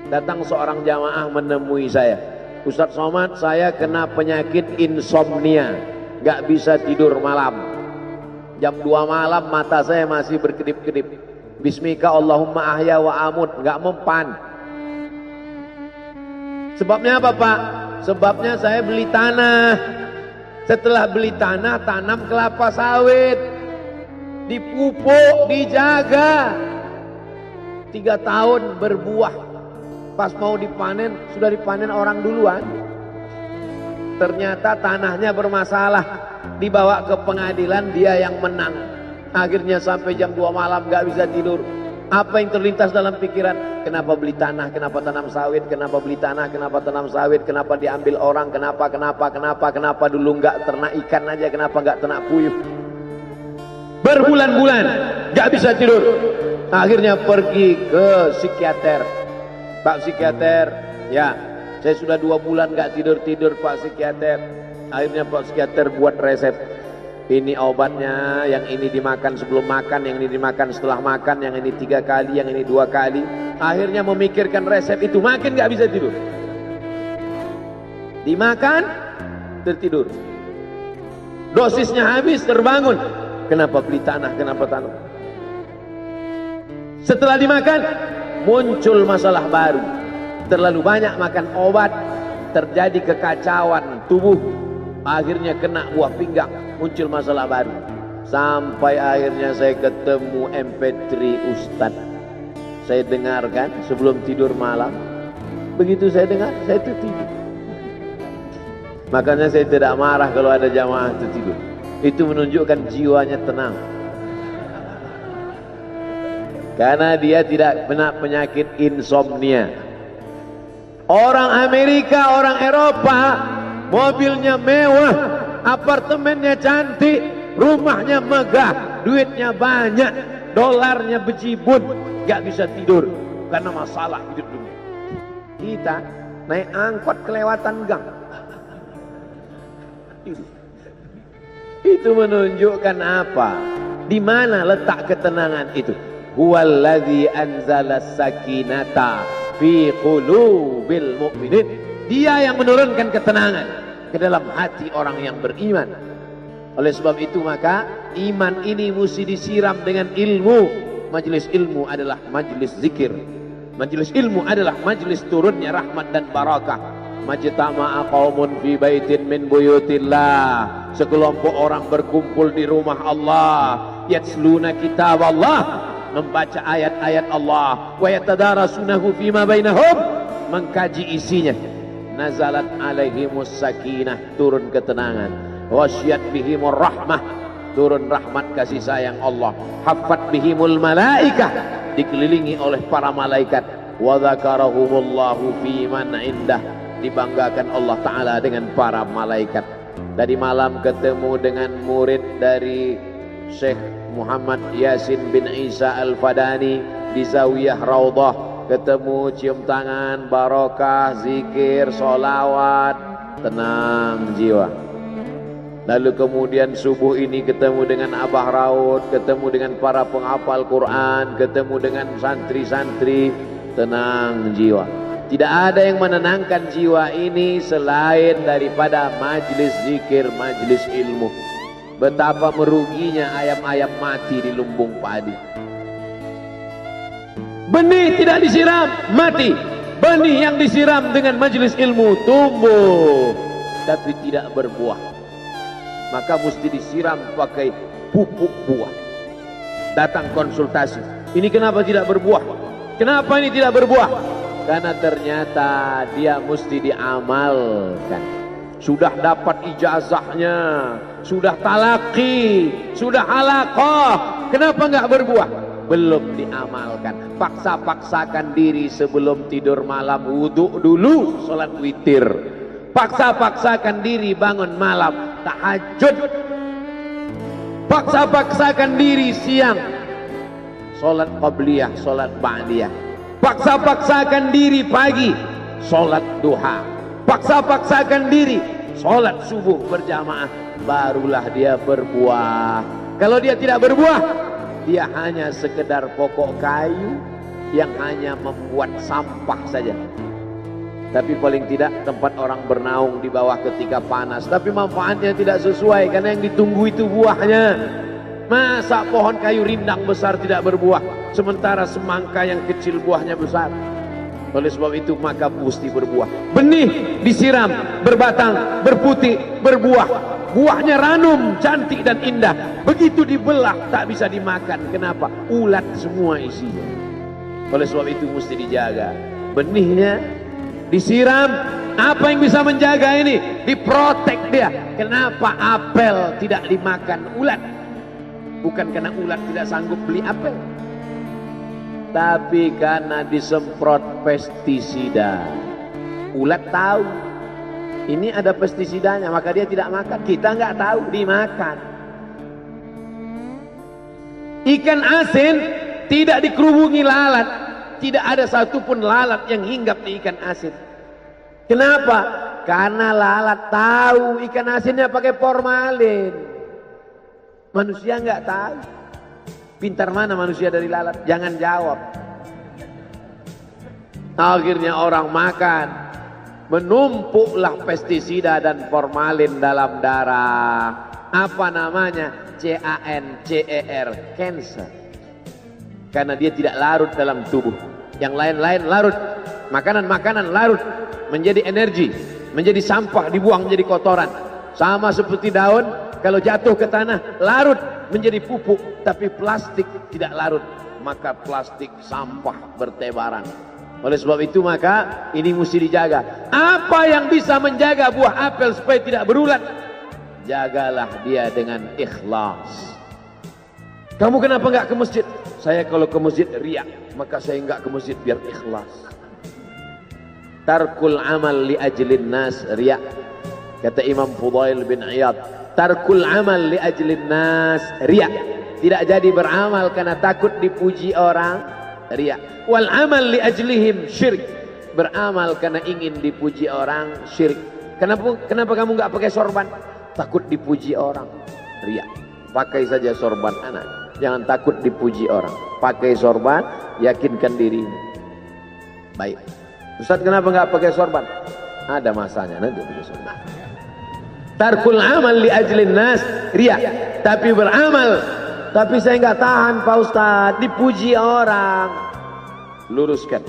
Datang seorang jamaah menemui saya, Ustadz Somad, saya kena penyakit insomnia, gak bisa tidur malam. Jam 2 malam mata saya masih berkedip-kedip. Bismika Allahumma ahya wa amut, gak mempan. Sebabnya apa Pak? Sebabnya saya beli tanah. Setelah beli tanah, tanam kelapa sawit, dipupuk, dijaga, 3 tahun berbuah. Pas mau dipanen, sudah dipanen orang duluan. Ternyata tanahnya bermasalah, dibawa ke pengadilan, dia yang menang. Akhirnya sampai jam 2 malam gak bisa tidur. Apa yang terlintas dalam pikiran? Kenapa beli tanah, kenapa tanam sawit, kenapa beli tanah, kenapa tanam sawit, kenapa diambil orang, kenapa dulu gak ternak ikan aja, kenapa gak ternak puyuh. Berbulan-bulan gak bisa tidur. Akhirnya pergi ke psikiater. Pak psikiater, ya saya sudah 2 bulan gak tidur-tidur Pak psikiater. Akhirnya Pak psikiater buat resep. Ini obatnya, yang ini dimakan sebelum makan, yang ini dimakan setelah makan, yang ini 3 kali, yang ini 2 kali. Akhirnya memikirkan resep itu, makin gak bisa tidur. Dimakan, tertidur. Dosisnya habis, terbangun. Kenapa beli tanah, kenapa tanam? Setelah dimakan, muncul masalah baru. Terlalu banyak makan obat, terjadi kekacauan tubuh. Akhirnya kena buah pinggang, muncul masalah baru. Sampai akhirnya saya ketemu MP3 Ustadz. Saya dengarkan sebelum tidur malam. Begitu saya dengar, saya tertidur. Makanya saya tidak marah kalau ada jamaah tertidur. Itu menunjukkan jiwanya tenang. Karena dia tidak kena penyakit insomnia. Orang Amerika, orang Eropa, mobilnya mewah, apartemennya cantik, rumahnya megah, duitnya banyak, dolarnya bejibun, gak bisa tidur karena masalah hidup dunia. Kita naik angkot kelewatan gang. Itu menunjukkan apa? Di mana letak ketenangan itu? Huwallazi anzala sakinata fi qulubil mu'minin. Dia yang menurunkan ketenangan ke dalam hati orang yang beriman. Oleh sebab itu maka iman ini mesti disiram dengan ilmu. Majelis ilmu adalah majelis zikir. Majelis ilmu adalah majelis turunnya rahmat dan barakah. Majtama'a qaumun fi baitin min buyutillah. Sekelompok orang berkumpul di rumah Allah, yatsluna kitab Allah, membaca ayat-ayat Allah, wa yatadarasunahu fima bainahum, mengkaji isinya. Nazalat alaihimus sakinah, turun ketenangan. Wasyat bihimur rahmah, turun rahmat kasih sayang Allah. Haffat bihimul malaikah, dikelilingi oleh para malaikat. Wa dzakarahumullahu fi man indah, dibanggakan Allah Ta'ala dengan para malaikat. Tadi malam ketemu dengan murid dari Syekh Muhammad Yasin bin Isa Al-Fadani di Zawiyah Raudhah. Ketemu, cium tangan, barokah, zikir, sholawat, tenang jiwa. Lalu kemudian subuh ini ketemu dengan Abah Raud, ketemu dengan para penghafal Quran, ketemu dengan santri-santri, tenang jiwa. Tidak ada yang menenangkan jiwa ini selain daripada majlis zikir, majlis ilmu. Betapa meruginya ayam-ayam mati di lumbung padi. Benih tidak disiram, mati. Benih yang disiram dengan majlis ilmu tumbuh, tapi tidak berbuah. Maka mesti disiram pakai pupuk buah. Datang konsultasi. Ini kenapa tidak berbuah? Kenapa ini tidak berbuah? Karena ternyata dia mesti diamalkan. Sudah dapat ijazahnya, sudah talaqi, sudah halaqah, kenapa nggak berbuah? Belum diamalkan. Paksa-paksakan diri sebelum tidur malam, wudhu dulu, sholat witir. Paksa-paksakan diri bangun malam, tahajud. Paksa-paksakan diri siang, sholat qabliyah, sholat ba'diyah. Paksa-paksakan diri pagi, sholat duha. Paksa-paksakan diri, sholat subuh berjamaah. Barulah dia berbuah. Kalau dia tidak berbuah, dia hanya sekedar pokok kayu, yang hanya membuat sampah saja. Tapi paling tidak tempat orang bernaung di bawah ketika panas, tapi manfaatnya tidak sesuai karena yang ditunggu itu buahnya. Masa pohon kayu rindang besar tidak berbuah, sementara semangka yang kecil buahnya besar? Oleh sebab itu maka mesti berbuah. Benih disiram, berbatang, berputih, berbuah. Buahnya ranum, cantik dan indah. Begitu dibelah tak bisa dimakan. Kenapa? Ulat semua isinya. Oleh sebab itu mesti dijaga. Benihnya disiram. Apa yang bisa menjaga ini? Diprotek dia. Kenapa apel tidak dimakan ulat? Bukan karena ulat tidak sanggup beli apel, tapi karena disemprot pestisida. Ulat tahu ini ada pestisidanya, maka dia tidak makan. Kita nggak tahu, dimakan. Ikan asin tidak dikerubungi lalat. Tidak ada satupun lalat yang hinggap di ikan asin. Kenapa? Karena lalat tahu ikan asinnya pakai formalin. Manusia nggak tahu. Pintar mana manusia dari lalat? Jangan jawab. Akhirnya orang makan, menumpuklah pestisida dan formalin dalam darah. Apa namanya? CANCER, cancer. Karena dia tidak larut dalam tubuh. Yang lain-lain larut. Makanan-makanan larut menjadi energi, menjadi sampah, dibuang menjadi kotoran. Sama seperti daun, kalau jatuh ke tanah larut menjadi pupuk, tapi plastik tidak larut, maka plastik sampah bertebaran. Oleh sebab itu maka ini mesti dijaga. Apa yang bisa menjaga buah apel supaya tidak berulat? Jagalah dia dengan ikhlas. Kamu kenapa nggak ke masjid? Saya kalau ke masjid riak, maka saya nggak ke masjid biar ikhlas. Tarkul amal li ajlin nas riak. Kata Imam Fudail bin Iyad, tarkul amal li ajlin nas riak. Tidak jadi beramal karena takut dipuji orang, riak. Wal amal li ajlihim syirik. Beramal karena ingin dipuji orang, syirik. Kenapa kamu nggak pakai sorban? Takut dipuji orang, riak. Pakai saja sorban anak, jangan takut dipuji orang. Pakai sorban, yakinkan dirimu. Baik. Ustaz, kenapa nggak pakai sorban? Ada masanya nanti pakai sorban. Tarkul amal li ajlin nas riya. Tapi beramal, tapi saya nggak tahan Pak Ustaz, dipuji orang. Luruskan,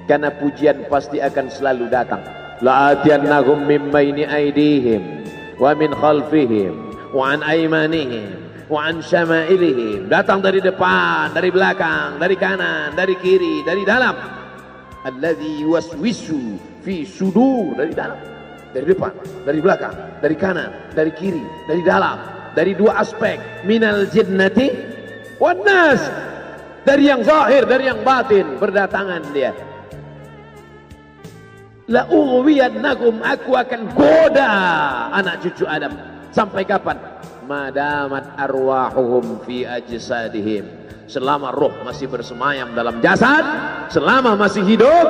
karena pujian pasti akan selalu datang. La'atiyannahum min baini aydihim wa min khalfihim wa an aymanihim wa an syama'ilihim. Datang dari depan, dari belakang, dari kanan, dari kiri, dari dalam. Alladzi yuwaswisu fi sudur, dari dalam, dari depan, dari belakang, dari kanan, dari kiri, dari dalam, dari dua aspek, minal jinnati wan nas, dari yang zahir, dari yang batin, berdatangan dia. La ughwiyannakum, aku akan goda anak cucu Adam. Sampai kapan? Madamat arwahuhum fi ajsadihim, selama roh masih bersemayam dalam jasad, selama masih hidup,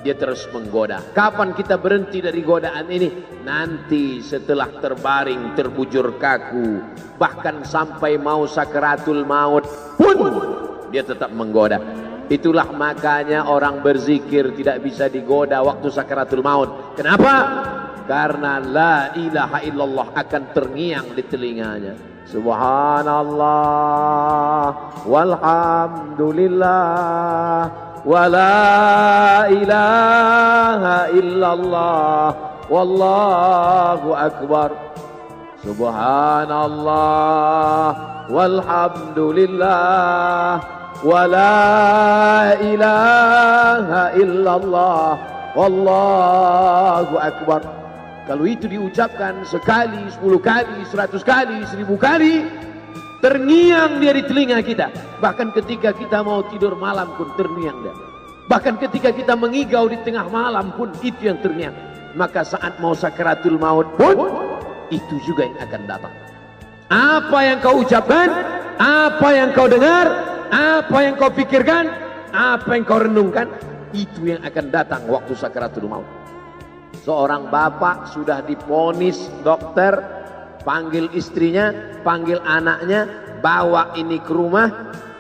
dia terus menggoda. Kapan kita berhenti dari godaan ini? Nanti setelah terbaring, terbujur kaku, bahkan sampai mau sakaratul maut pun dia tetap menggoda. Itulah makanya orang berzikir tidak bisa digoda waktu sakaratul maut. Kenapa? Karena la ilaha illallah akan terngiang di telinganya. Subhanallah walhamdulillah wa la ilaha illallah wallahu akbar. Subhanallah walhamdulillah wa la ilaha illallah wallahu akbar. Kalau itu diucapkan sekali, 10 kali, 100 kali, 1000 kali, terngiang dia di telinga kita. Bahkan ketika kita mau tidur malam pun terngiang dia. Bahkan ketika kita mengigau di tengah malam pun itu yang terngiang. Maka saat mau sakaratul maut pun itu juga yang akan datang. Apa yang kau ucapkan, apa yang kau dengar, apa yang kau pikirkan, apa yang kau renungkan, itu yang akan datang waktu sakaratul maut. Seorang bapak sudah diponis dokter, panggil istrinya, panggil anaknya, bawa ini ke rumah,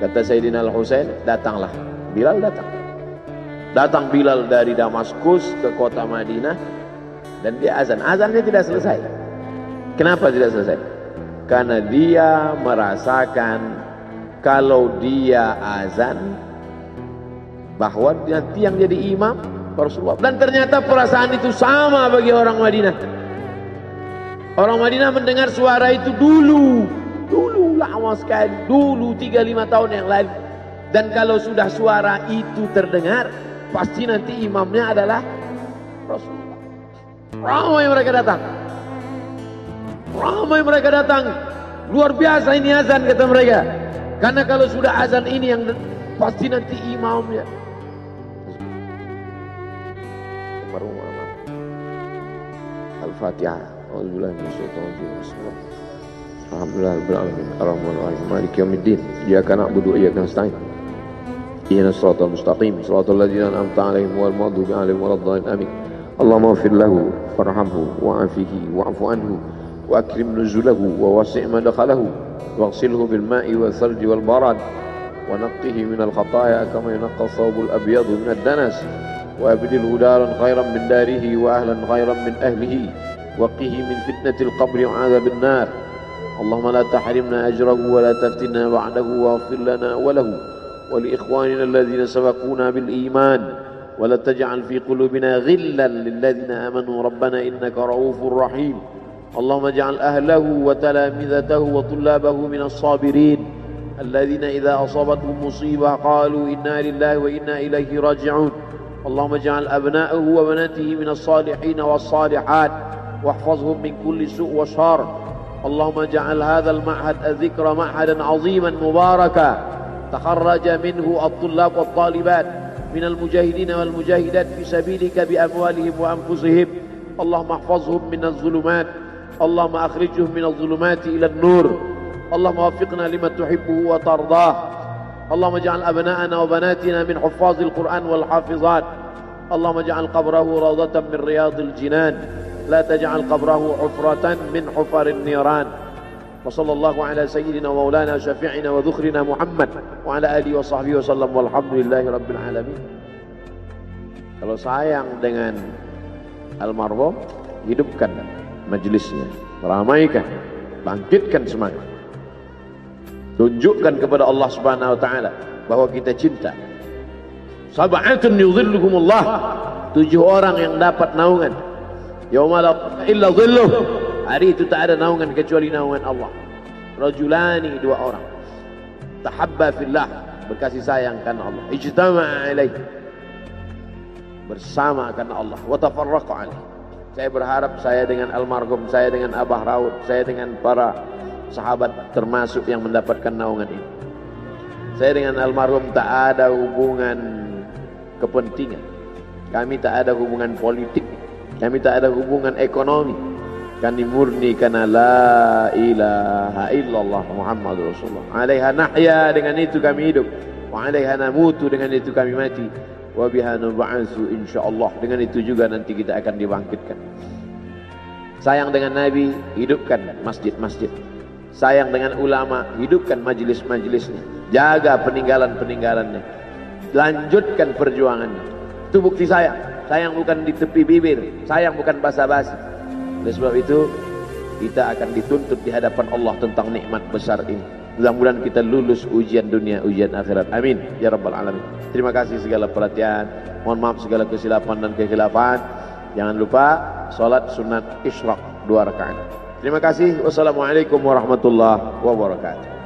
Kata Sayyidina Al-Husain, datanglah. Bilal datang. Datang Bilal dari Damaskus ke kota Madinah dan dia azan. Azannya tidak selesai. Kenapa tidak selesai? Karena dia merasakan kalau dia azan bahwa nanti yang jadi imam Rasulullah. Dan ternyata perasaan itu sama bagi orang Madinah. Orang Madinah mendengar suara itu dulu lama sekali, dulu 3-5 tahun yang lalu. Dan kalau sudah suara itu terdengar, pasti nanti imamnya adalah Rasulullah. Ramai mereka datang. Ramai mereka datang. Luar biasa ini azan, kata mereka. Karena kalau sudah azan ini yang pasti nanti imamnya. Al-Fatihah. A'udzubillahi minasyaitonir rajim. Alhamdulillahirabbil alamin. Arrahmanir rahim. Maliki yaumiddin. Iyyaka na'budu wa iyyaka nasta'in. Ihdinas siratal mustaqim. Shiratal ladzina an'amta 'alaihim ghairil maghdubi 'alaihim waladdallin. Amin. Allahumma ighfir lahu warhamhu wa'afihi wa'fu anhu wa akrim nuzulahu wa wasi' madkhalahu waghsilhu bil ma'i wal thalji wal barad wa naqqihi minal khataaya kama yunqqa ath-thawbul abyadu minad danas wa abdilhu daran khairan min darihi wa ahlan khairan min ahlihi وقه من فتنة القبر وعذاب النار اللهم لا تحرمنا أجره ولا تفتنا بعده واغفر لنا وله ولإخواننا الذين سبقونا بالإيمان ولا تجعل في قلوبنا غلا للذين آمنوا ربنا إنك رؤوف رحيم اللهم اجعل أهله وتلامذته وطلابه من الصابرين الذين إذا أصابتهم مصيبة قالوا إنا لله وإنا إليه راجعون اللهم اجعل أبناءه وبناته من الصالحين والصالحات واحفظهم من كل سوء وشر اللهم اجعل هذا المعهد الذكر معهدا عظيما مباركا تخرج منه الطلاب والطالبات من المجاهدين والمجاهدات في سبيلك بأموالهم وأنفسهم اللهم احفظهم من الظلمات اللهم أخرجهم من الظلمات إلى النور اللهم وفقنا لما تحبه وترضاه اللهم اجعل أبناءنا وبناتنا من حفاظ القرآن والحافظات اللهم اجعل قبره روضة من رياض الجنان لا تجعل قبره حفرة من حفر النيران وصلى الله على سيدنا ومولانا شفيعنا وذخرنا محمد وعلى آله وصحبه وسلم والحمد لله رب العالمين. Kalau sayang dengan almarhum, hidupkan majelisnya, ramaikan, bangkitkan semangat, tunjukkan kepada Allah Subhanahu wa taala bahwa kita cinta. Sab'atun yudhilluhumullah, 7 orang yang dapat naungan yauma la illa dhilluh, hari itu tak ada naungan kecuali naungan Allah. Rajulani, 2 orang tahabba fillah, berkasih sayang karena Allah, ijtama'a alaih, bersama karena Allah, wa tafarraqa alaih. Saya berharap saya dengan almarhum, saya dengan Abah Raud, saya dengan para sahabat termasuk yang mendapatkan naungan ini. Saya dengan almarhum tak ada hubungan kepentingan, kami tak ada hubungan politik, kami tak ada hubungan ekonomi. Kami murni karena la ilaha illallah Muhammadur Rasulullah. Alaiha nahya, dengan itu kami hidup. Wa alaiha namutu, dengan itu kami mati. Wa biha nub'atsu insyaallah, dengan itu juga nanti kita akan dibangkitkan. Sayang dengan Nabi, hidupkan masjid-masjid. Sayang dengan ulama, hidupkan majelis-majelisnya. Jaga peninggalan-peninggalannya. Lanjutkan perjuangannya. Itu bukti sayang. Sayang bukan di tepi bibir, sayang bukan basa-basi. Oleh sebab itu, kita akan dituntut di hadapan Allah tentang nikmat besar ini. Mudah-mudahan kita lulus ujian dunia, ujian akhirat. Amin ya rabbal alamin. Terima kasih segala perhatian. Mohon maaf segala kesilapan dan kekhilafan. Jangan lupa salat sunat isyraq 2 rakaat. Terima kasih. Wassalamualaikum warahmatullahi wabarakatuh.